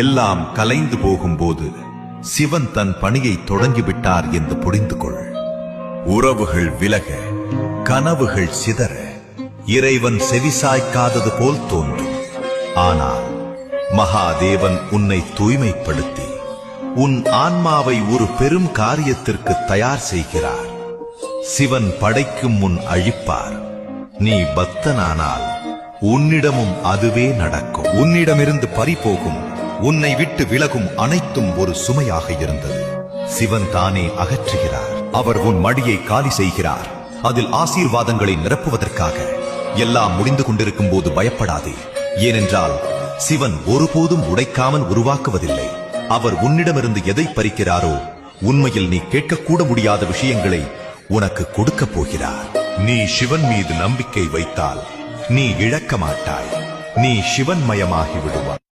எல்லாம் கலைந்து போகும்போது சிவன் தன் பணியை தொடங்கிவிட்டார் என்று புரிந்து கொள். உறவுகள் விலக, கனவுகள் சிதற, இறைவன் செவிசாய்க்காதது போல் தோன்றும். ஆனால் மகாதேவன் உன்னை தூய்மைப்படுத்தி உன் ஆன்மாவை ஒரு பெரும் காரியத்திற்கு தயார் செய்கிறார். சிவன் படைக்கும் முன் அழிப்பார். நீ பக்தனானால் உன்னிடமும் அதுவே நடக்கும். உன்னிடமிருந்து பறிபோகும், உன்னை விட்டு விலகும் அனைத்தும் ஒரு சுமையாக இருந்தது. சிவன் தானே அகற்றுகிறார். அவர் உன் மடியை காலி செய்கிறார். அதில் ஆசீர்வாதங்களை நிரப்புவதற்காக. எல்லாம் முடிந்து கொண்டிருக்கும் போது பயப்படாதே. ஏனென்றால் சிவன் ஒருபோதும் உடைக்காமல் உருவாக்குவதில்லை. அவர் உன்னிடமிருந்து எதை பறிக்கிறாரோ உண்மையில் நீ கேட்கக்கூட முடியாத விஷயங்களை உனக்கு கொடுக்கப் போகிறார். நீ சிவன் மீது நம்பிக்கை வைத்தால் நீ இழக்க மாட்டாய். நீ சிவன்மயமாகி விடுவாய்.